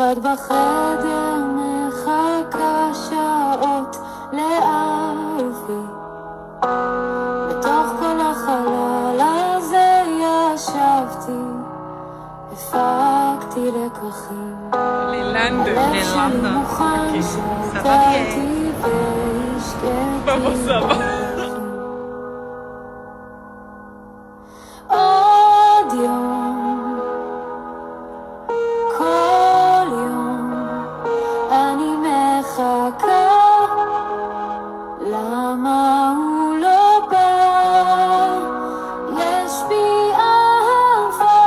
לבד בחדר מחכה שעות לאבי, בתוך כל החלל הזה ישבתי, הפקתי לקחים. הלב שלי מוכן, שתלתי והשקעתי עוד יום, כל יום אני מחכה, למה הוא לא בא? יש בי אהבה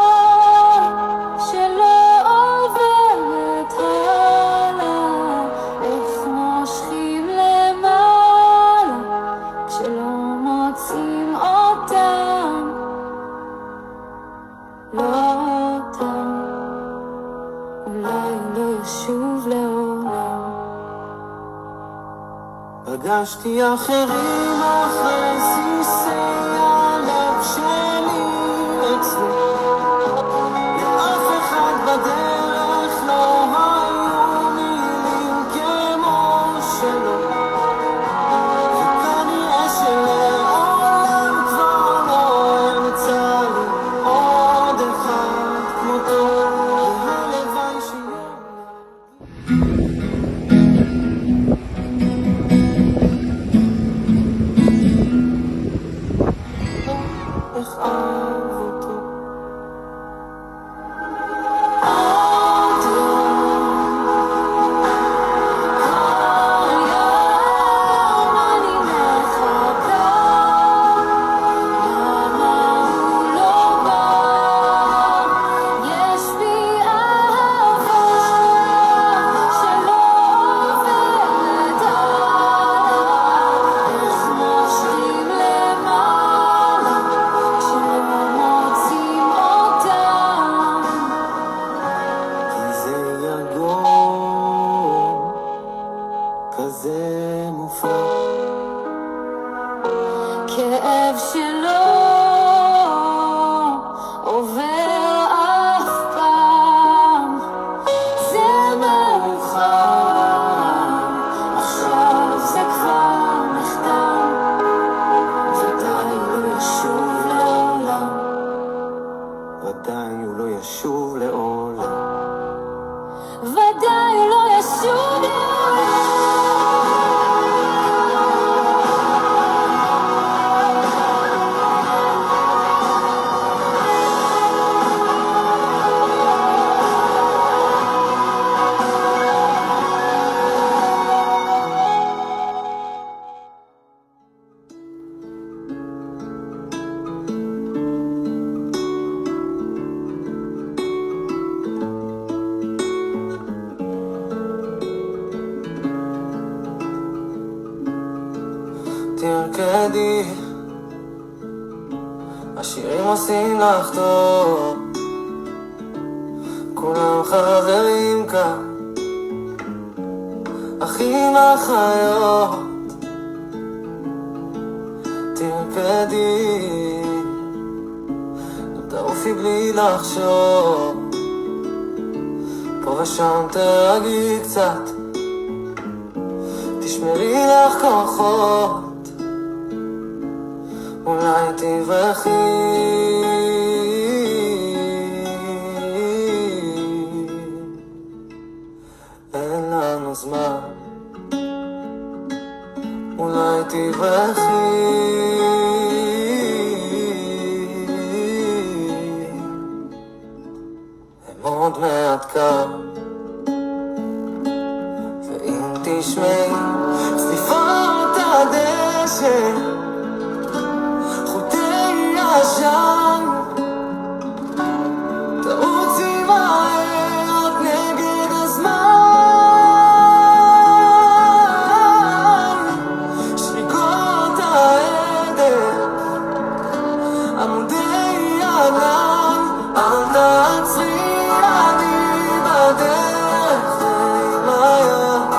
שלא עוברת הלאה, איך מושכים למעלה כשלא מוצאים אותם, לא אותם, אולי לא ישוב לעולם. פגשתי אחרים אחרי סיסי הלב שלי אצלי, לאף אחד בדרך לא היו מילים כמו שלו, וכנראה שלעולם כבר לא אמצא לי עוד אחד כמותו, והלוואי שיהיה איך אהב אותו. עוד יום, כל יום אני מחכה, למה הוא לא בא? יש בי אהבה שלא עוברת הלאה, איך מושכים למעלה כשלא מוצאים אותם, כי זה יגור כזה מופלא, כאב שלא עובר אף פעם, זה מאוחר, עכשיו זה כבר נחתם, ודאי לא ישוב לעולם, ודאי הוא לא ישוב לעולם. ודאי לא ישוב לעולם. תרקדי, השירים עושים לך טוב, כולם חברים כאן, אחים אחיות. תרקדי, תעופי בלי לחשוב, פה ושם תרגי קצת, תשמרי לך כוחות, אולי תברכי. אין לנו זמן, אולי תברכי. הם עוד מעט כאן, ואם תשמעי צליפות הדשא, חוטי עשן, תרוצי מהר את נגד הזמן, שריקות העדר, עמודי ענן, אל תעצרי, אני בדרך עם היד,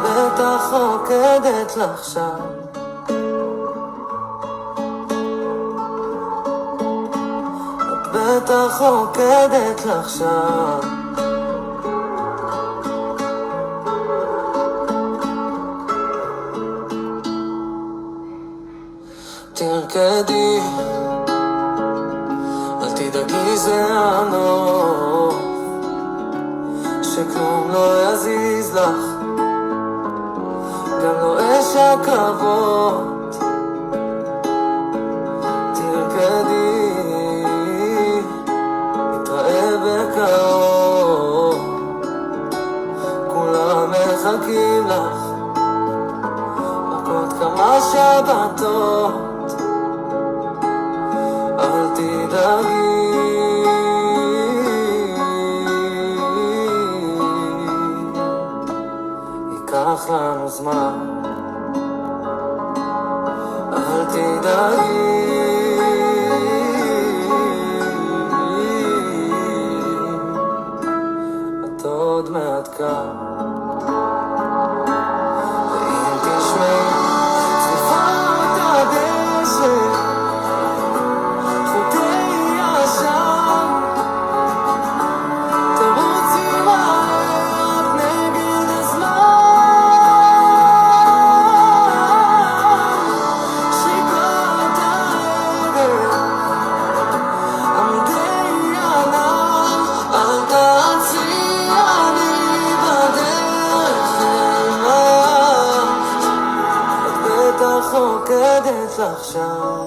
בטח רוקדת לך שם. בטח רוקדת לך שם. תרקדי, אל תדאגי זה הנוף, שכלום לא יזיז לך, גם לא אש הקרבות. תרקדי, נתראה בקרוב, כולם מחכים לך, רק עוד כמה שבתות. אל תדאגי, ייקח לנו זמן. אל תדאגי, את עוד מעט כאן. ואם תשמעי צליפות הדשא, חוטי עשן, תרוצי מהר נגד הזמן. שיקות הערב, עמודי ענן, אל תעצרי, אני בדרך אליה. את בטח רוקדת לך שם,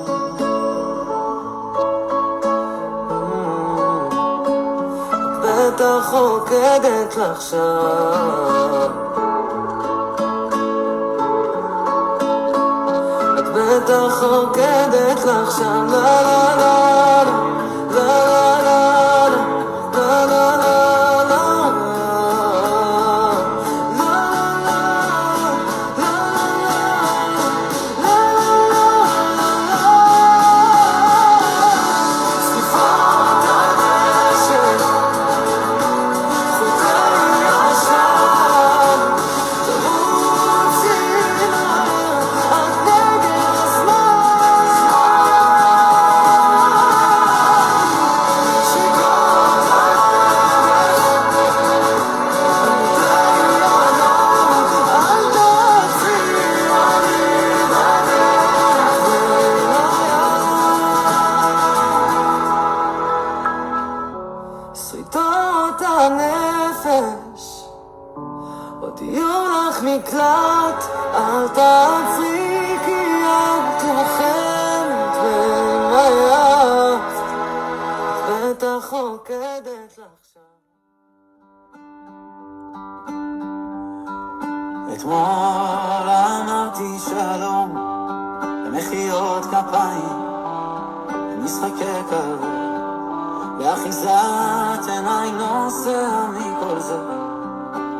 בטח רוקדת לך שם, את בטח רוקדת לך שם. לה לה לה לה לה לה לה לה לה שריטות הנפש עוד יהיו לך מקלט. אל תעצרי כי את לוחמת ומעייפת, את בטח רוקדת לך שם. אתמול אמרתי שלום במחיאות כפיים, במשחקי כבוד, באחיזת עיניים נוסע מכל זה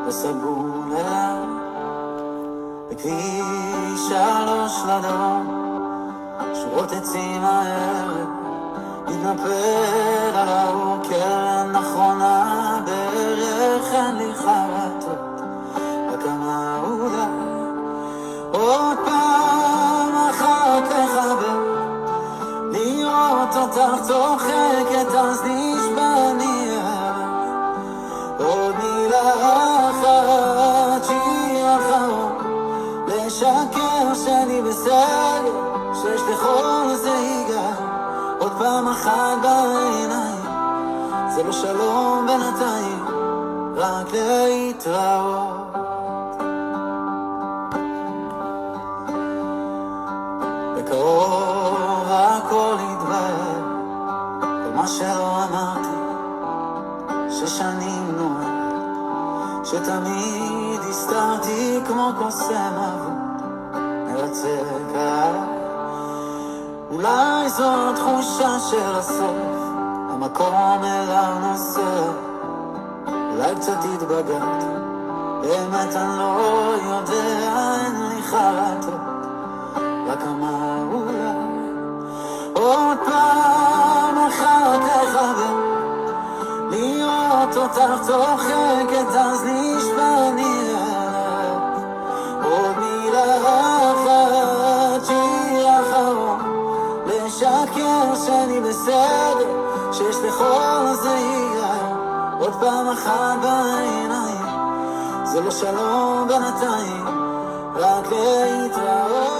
וסבולה בכביש 3 לדרום. שורות עצים הערב מתנפל על האור, קרן אחרונה בערך, אין לי חרטות, רק כמה אולי עוד פעם אחת לחבר, לראות אותך צוחקת אז נשבע ניח. עוד מילה אחת שיר אחרון, לשקר שאני בסדר, שיש לכל זה ייגע. עוד פעם אחת בעיניים, זה לא שלום בינתיים, רק להתראות. בקרוב הכל יתבהר, כל מה שלא אמרתי ששנים נועד, שתמיד הסתרתי כמו קוסם אבוד מרצק. אולי זו תחושה של הסוף, המקום אליו נוסע. אולי קצת התבגרתי, באמת אני לא יודע, אין לי חרטות, רק כמה אולי עוד פעם אחת לחבר, לראות אותך צוחקת אז נשבע ניח. עוד מילה אחת שיר אחרון, לשקר שאני בסדר, שיש לכל זה ייגע. עוד פעם אחת בעיניים, זה לא שלום בינתיים, רק להתראות.